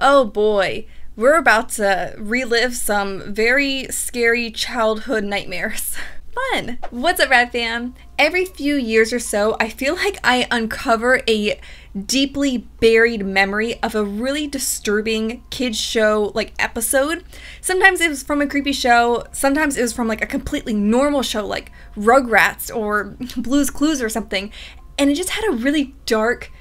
Oh boy, we're about to relive some very scary childhood nightmares. Fun! What's up, Rad Fam? Every few years or so, I feel like I uncover a deeply buried memory of a really disturbing kids show episode. Sometimes it was from a creepy show, sometimes it was from a completely normal show like Rugrats or Blue's Clues or something, and it just had a really dark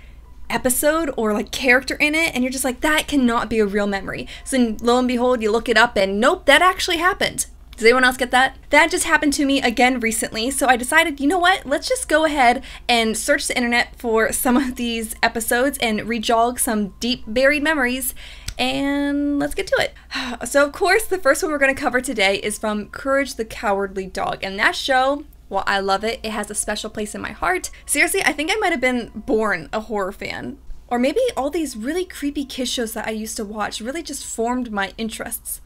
episode or character in it, and you're just like, that cannot be a real memory. So lo and behold, you look it up and nope, that actually happened. Does anyone else get that? That just happened to me again recently, so I decided, you know what, let's just go ahead and search the internet for some of these episodes and rejog some deep buried memories, and let's get to it. So of course, the first one we're going to cover today is from Courage the Cowardly Dog, and that show, well, I love it. It has a special place in my heart. Seriously, I think I might have been born a horror fan. Or maybe all these really creepy kids shows that I used to watch really just formed my interests.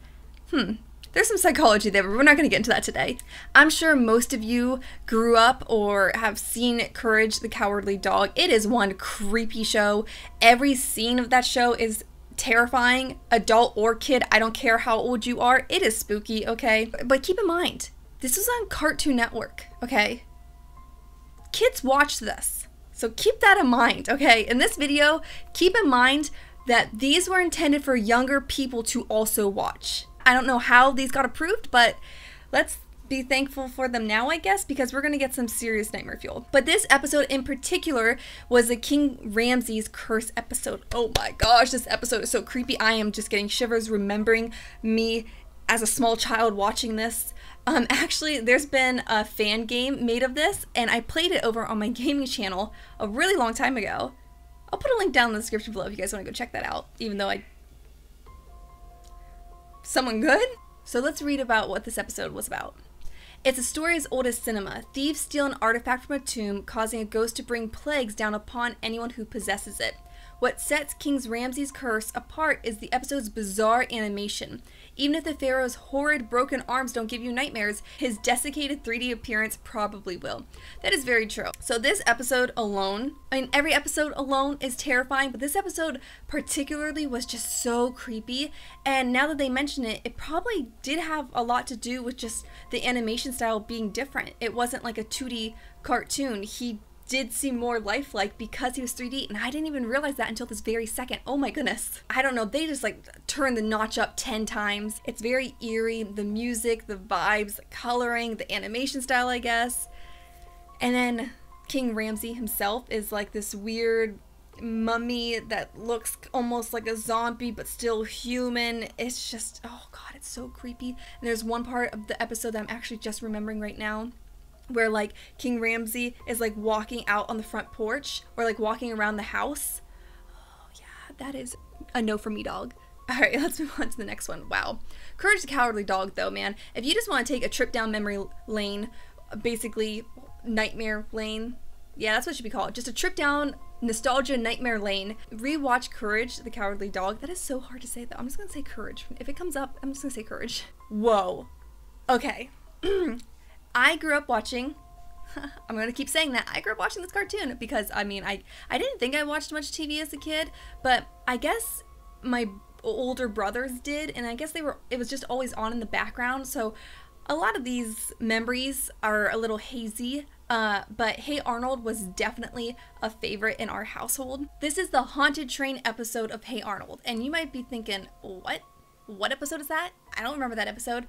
There's some psychology there, but we're not going to get into that today. I'm sure most of you grew up or have seen Courage the Cowardly Dog. It is one creepy show. Every scene of that show is terrifying, adult or kid. I don't care how old you are. It is spooky, okay? But keep in mind, this was on Cartoon Network, okay? Kids watch this, so keep that in mind, okay? In this video, keep in mind that these were intended for younger people to also watch. I don't know how these got approved, but let's be thankful for them now, I guess, because we're gonna get some serious nightmare fuel. But this episode in particular was the King Ramses curse episode. Oh my gosh, this episode is so creepy. I am just getting shivers remembering me as a small child watching this. Actually, there's been a fan game made of this, and I played it over on my gaming channel a really long time ago. I'll put a link down in the description below if you guys want to go check that out, even though Someone good? So let's read about what this episode was about. It's a story as old as cinema. Thieves steal an artifact from a tomb, causing a ghost to bring plagues down upon anyone who possesses it. What sets King Ramses' curse apart is the episode's bizarre animation. Even if the pharaoh's horrid broken arms don't give you nightmares, his desiccated 3D appearance probably will. That is very true. So this episode alone, every episode alone is terrifying, but this episode particularly was just so creepy. And now that they mention it, it probably did have a lot to do with just the animation style being different. It wasn't like a 2D cartoon. He did seem more lifelike because he was 3D, and I didn't even realize that until this very second. Oh my goodness. I don't know, they just turned the notch up 10 times. It's very eerie, the music, the vibes, the coloring, the animation style, I guess. And then King Ramses himself is this weird mummy that looks almost like a zombie but still human. It's just, oh god, it's so creepy. And there's one part of the episode that I'm actually just remembering right now, where King Ramses is walking out on the front porch or walking around the house. Oh yeah, that is a no for me, dog. Alright, let's move on to the next one. Wow. Courage the Cowardly Dog, though, man. If you just want to take a trip down memory lane, basically nightmare lane, yeah, that's what it should be called. Just a trip down nostalgia nightmare lane. Rewatch Courage the Cowardly Dog. That is so hard to say, though. I'm just gonna say Courage. If it comes up, I'm just gonna say Courage. Whoa. Okay. I grew up watching, I'm going to keep saying that, I grew up watching this cartoon because, I didn't think I watched much TV as a kid, but I guess my older brothers did, and I guess it was just always on in the background, so a lot of these memories are a little hazy, but Hey Arnold was definitely a favorite in our household. This is the Haunted Train episode of Hey Arnold, and you might be thinking, what episode is that? I don't remember that episode.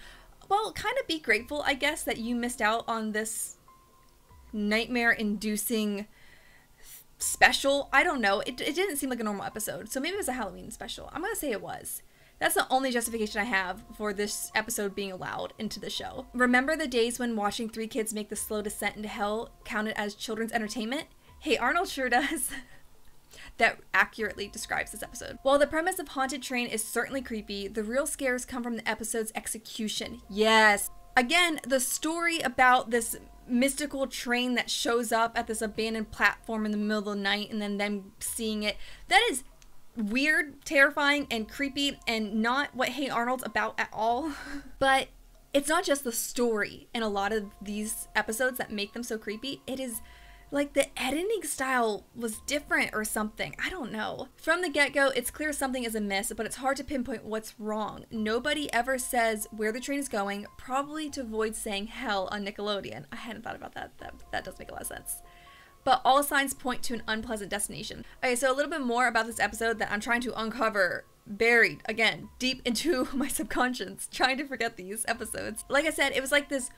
Well, kind of be grateful, I guess, that you missed out on this nightmare-inducing special. I don't know. It didn't seem like a normal episode, so maybe it was a Halloween special. I'm gonna say it was. That's the only justification I have for this episode being allowed into the show. Remember the days when watching three kids make the slow descent into hell counted as children's entertainment? Hey, Arnold sure does. That accurately describes this episode. While the premise of Haunted Train is certainly creepy, the real scares come from the episode's execution. Yes. Again, the story about this mystical train that shows up at this abandoned platform in the middle of the night and then them seeing it, that is weird, terrifying, and creepy, and not what Hey Arnold's about at all. But it's not just the story in a lot of these episodes that make them so creepy. It is Like the editing style was different or something. I don't know. From the get-go, it's clear something is amiss, but it's hard to pinpoint what's wrong. Nobody ever says where the train is going, probably to avoid saying hell on Nickelodeon. I hadn't thought about that. That does make a lot of sense. But all signs point to an unpleasant destination. Okay, so a little bit more about this episode that I'm trying to uncover, buried, again, deep into my subconscious, trying to forget these episodes. Like I said, it was like this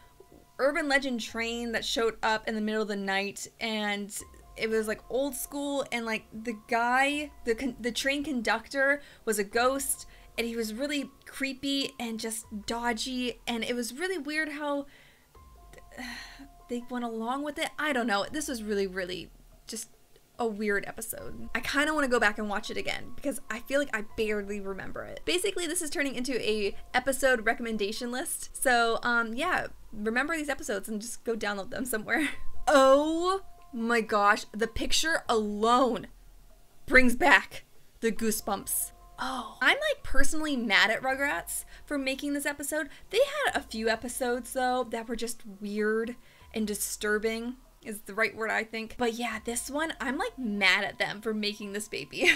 urban legend train that showed up in the middle of the night, and it was like old school, and like the guy, the train conductor was a ghost, and he was really creepy and just dodgy, and it was really weird how they went along with it. I don't know. This was really just a weird episode. I kind of want to go back and watch it again because I feel like I barely remember it. Basically, this is turning into a episode recommendation list. So, yeah, remember these episodes and just go download them somewhere. Oh my gosh, the picture alone brings back the goosebumps. Oh, I'm like personally mad at Rugrats for making this episode. They had a few episodes though that were just weird and disturbing is the right word, I think. But yeah, this one, I'm like mad at them for making this baby.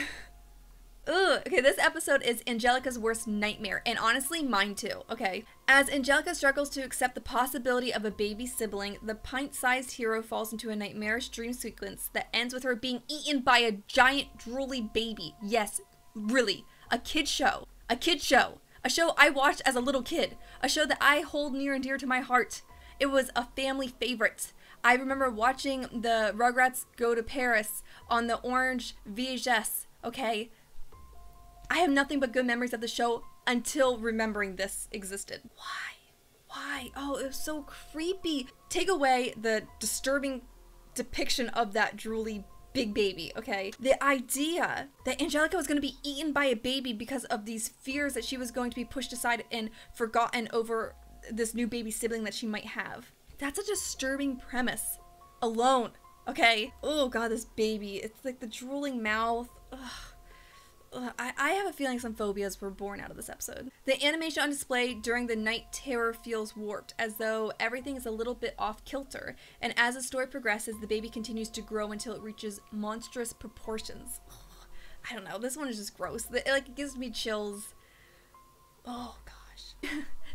Ugh. Okay, this episode is Angelica's worst nightmare, and honestly, mine too, okay? As Angelica struggles to accept the possibility of a baby sibling, the pint-sized hero falls into a nightmarish dream sequence that ends with her being eaten by a giant drooly baby. Yes, really, a kid's show. A kid's show. A show I watched as a little kid. A show that I hold near and dear to my heart. It was a family favorite. I remember watching the Rugrats Go to Paris on the orange VHS, okay? I have nothing but good memories of the show until remembering this existed. Why? Oh, it was so creepy. Take away the disturbing depiction of that drooly big baby, okay? The idea that Angelica was going to be eaten by a baby because of these fears that she was going to be pushed aside and forgotten over this new baby sibling that she might have. That's a disturbing premise alone, okay? Oh god, this baby. It's like the drooling mouth. Ugh. I have a feeling some phobias were born out of this episode. The animation on display during the night terror feels warped, as though everything is a little bit off kilter. And as the story progresses, the baby continues to grow until it reaches monstrous proportions. Ugh. I don't know, this one is just gross. It gives me chills. Oh gosh.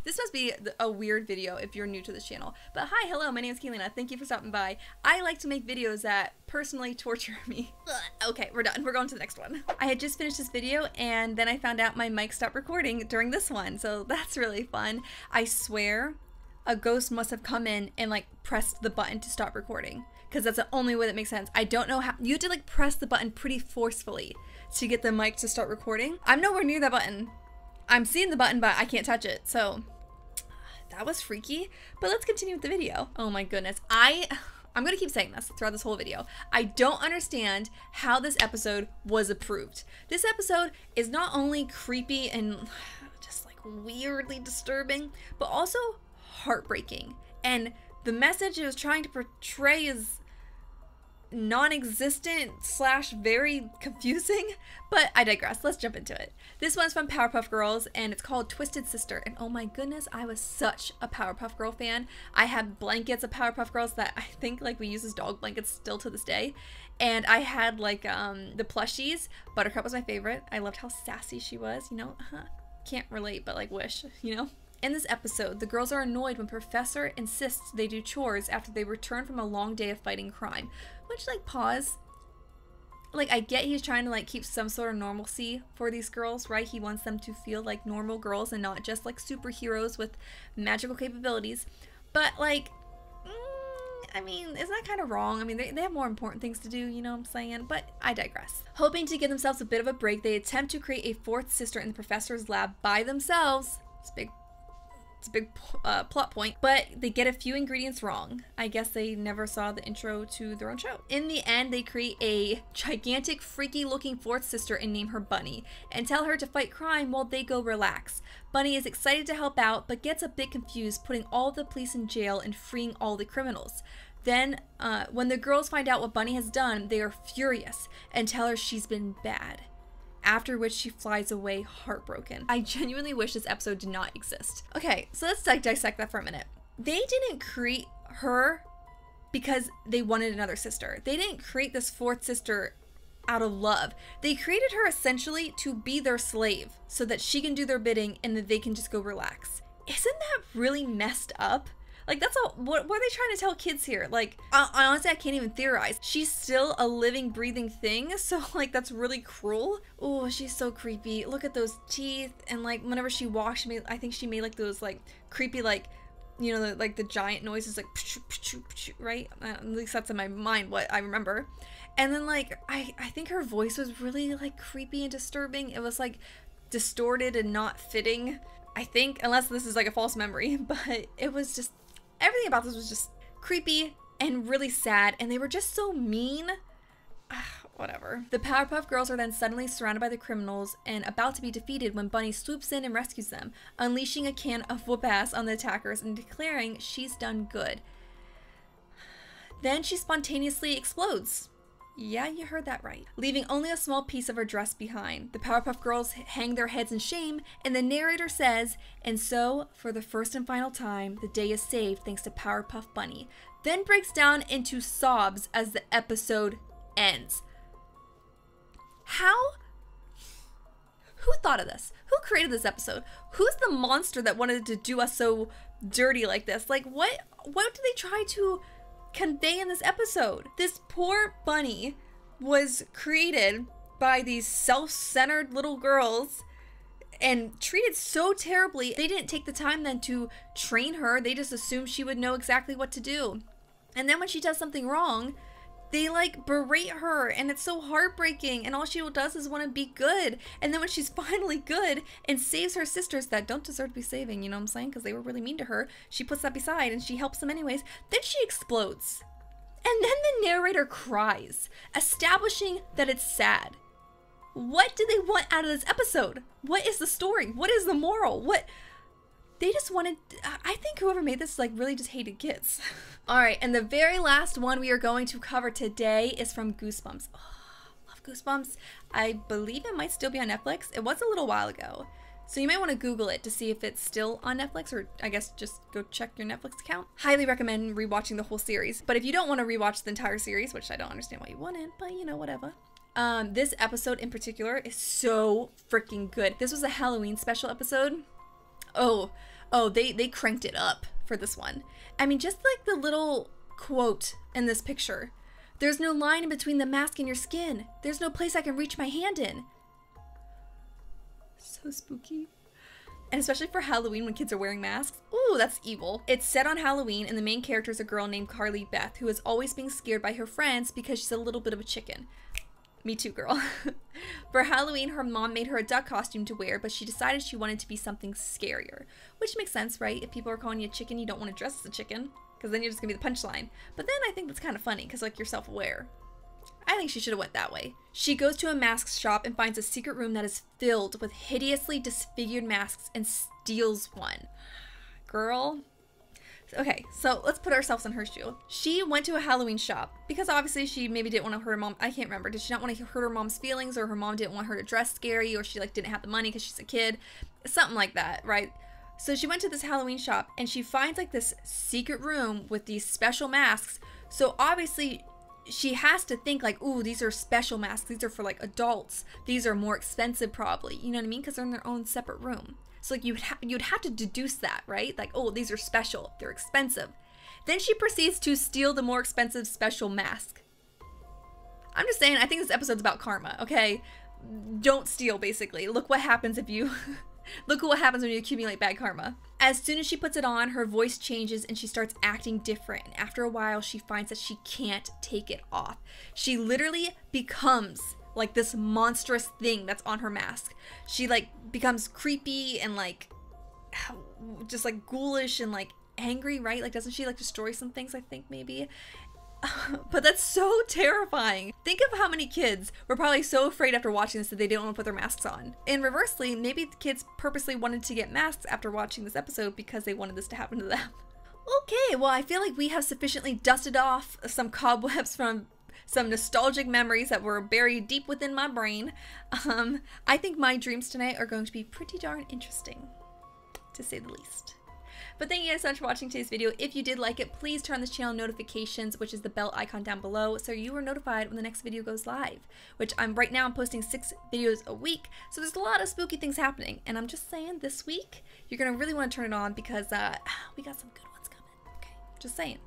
This must be a weird video if you're new to this channel. But hi, hello, my name is Kaylena. Thank you for stopping by. I like to make videos that personally torture me. Okay, we're done. We're going to the next one. I had just finished this video and then I found out my mic stopped recording during this one. So that's really fun. I swear a ghost must have come in and like pressed the button to stop recording, because that's the only way that makes sense. I don't know how. You have to like press the button pretty forcefully to get the mic to start recording. I'm nowhere near that button. I'm seeing the button, but I can't touch it. So that was freaky, but let's continue with the video. Oh my goodness. I'm gonna keep saying this throughout this whole video. I don't understand how this episode was approved. This episode is not only creepy and just like weirdly disturbing, but also heartbreaking. And the message it was trying to portray is non-existent / very confusing, but I digress. Let's jump into it. This one's from Powerpuff Girls and it's called Twisted Sister, and oh my goodness, I was such a Powerpuff Girl fan. I have blankets of Powerpuff Girls that I think like we use as dog blankets still to this day, and I had like the plushies. Buttercup was my favorite. I loved how sassy she was, you know. Can't relate, but like wish, you know. In this episode, the girls are annoyed when Professor insists they do chores after they return from a long day of fighting crime. Which, like, pause. Like, I get he's trying to, like, keep some sort of normalcy for these girls, right? He wants them to feel like normal girls and not just, like, superheroes with magical capabilities. But, like, I mean, isn't that kind of wrong? I mean, they have more important things to do, you know what I'm saying? But I digress. Hoping to give themselves a bit of a break, they attempt to create a fourth sister in the professor's lab by themselves. It's a big plot point, but they get a few ingredients wrong. I guess they never saw the intro to their own show. In the end, they create a gigantic, freaky looking fourth sister and name her Bunny, and tell her to fight crime while they go relax. Bunny is excited to help out, but gets a bit confused, putting all the police in jail and freeing all the criminals. Then, when the girls find out what Bunny has done, they are furious and tell her she's been bad. After which she flies away heartbroken. I genuinely wish this episode did not exist. Okay, so let's dissect that for a minute. They didn't create her because they wanted another sister. They didn't create this fourth sister out of love. They created her essentially to be their slave so that she can do their bidding and that they can just go relax. Isn't that really messed up? Like, that's all. What are they trying to tell kids here? Like, honestly, I can't even theorize. She's still a living, breathing thing, so, like, that's really cruel. Oh, she's so creepy. Look at those teeth, and, like, whenever she walks, I think she made, like, those, like, creepy, like, you know, like, the giant noises, like, right? At least that's in my mind what I remember. And then, like, I think her voice was really, like, creepy and disturbing. It was, like, distorted and not fitting, I think, unless this is, like, a false memory. But it was just... everything about this was just creepy and really sad, and they were just so mean. Whatever. The Powerpuff Girls are then suddenly surrounded by the criminals and about to be defeated when Bunny swoops in and rescues them, unleashing a can of whoop-ass on the attackers and declaring she's done good. Then she spontaneously explodes. Yeah, you heard that right. Leaving only a small piece of her dress behind. The Powerpuff Girls hang their heads in shame, and the narrator says, and so, for the first and final time, the day is saved thanks to Powerpuff Bunny. Then breaks down into sobs as the episode ends. How? Who thought of this? Who created this episode? Who's the monster that wanted to do us so dirty like this? Like, what did they try to convey in this episode? This poor bunny was created by these self-centered little girls and treated so terribly. They didn't take the time then to train her. They just assumed she would know exactly what to do. And then when she does something wrong, they like berate her, and it's so heartbreaking, and all she does is want to be good. And then when she's finally good and saves her sisters that don't deserve to be saving, you know what I'm saying, because they were really mean to her, she puts that beside and she helps them anyways, then she explodes. And then the narrator cries, establishing that it's sad. What do they want out of this episode? What is the story? What is the moral? What? They just wanted, I think whoever made this like really just hated kids. All right, and the very last one we are going to cover today is from Goosebumps. Oh, love Goosebumps. I believe it might still be on Netflix. It was a little while ago. So you might want to Google it to see if it's still on Netflix, or I guess just go check your Netflix account. Highly recommend rewatching the whole series. But if you don't want to rewatch the entire series, which I don't understand why you wouldn't, but you know, whatever. This episode in particular is so freaking good. This was a Halloween special episode. Oh, they cranked it up for this one. I mean, just like the little quote in this picture. There's no line in between the mask and your skin. There's no place I can reach my hand in. So spooky. And especially for Halloween when kids are wearing masks. Ooh, that's evil. It's set on Halloween, and the main character is a girl named Carly Beth, who is always being scared by her friends because she's a little bit of a chicken. Me too, girl. For Halloween, her mom made her a duck costume to wear, but she decided she wanted to be something scarier. Which makes sense, right? If people are calling you a chicken, you don't want to dress as a chicken, because then you're just going to be the punchline. But then I think that's kind of funny, because like you're self-aware. I think she should have went that way. She goes to a mask shop and finds a secret room that is filled with hideously disfigured masks and steals one. Girl. Okay, so let's put ourselves in her shoe. She went to a Halloween shop because obviously she maybe didn't want to hurt her mom. I can't remember. Did she not want to hurt her mom's feelings, or her mom didn't want her to dress scary, or she like didn't have the money because she's a kid? Something like that, right? So she went to this Halloween shop and she finds like this secret room with these special masks. So obviously she has to think like, ooh, these are special masks. These are for like adults. These are more expensive probably. You know what I mean? Because they're in their own separate room. So like you'd have to deduce that, right? Like, oh, these are special. They're expensive. Then she proceeds to steal the more expensive special mask. I'm just saying, I think this episode's about karma, okay? Don't steal, basically. Look what happens if you... Look what happens when you accumulate bad karma. As soon as she puts it on, her voice changes and she starts acting different. And after a while, she finds that she can't take it off. She literally becomes like this monstrous thing that's on her mask. She like becomes creepy and like just like ghoulish and like angry, right? Like doesn't she like destroy some things, I think maybe? But that's so terrifying. Think of how many kids were probably so afraid after watching this that they didn't want to put their masks on. And reversely, maybe the kids purposely wanted to get masks after watching this episode because they wanted this to happen to them. Okay, well I feel like we have sufficiently dusted off some cobwebs from some nostalgic memories that were buried deep within my brain. I think my dreams tonight are going to be pretty darn interesting, to say the least. But thank you guys so much for watching today's video. If you did like it, please turn on this channel notifications, which is the bell icon down below, so you are notified when the next video goes live, which I'm posting 6 videos a week, so there's a lot of spooky things happening. And I'm just saying, this week, you're going to really want to turn it on because we got some good ones coming, okay? Just saying.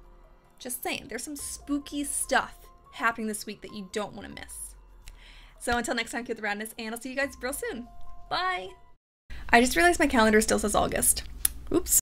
Just saying. There's some spooky stuff happening this week that you don't want to miss. So until next time, keep the radness, and I'll see you guys real soon. Bye! I just realized my calendar still says August. Oops.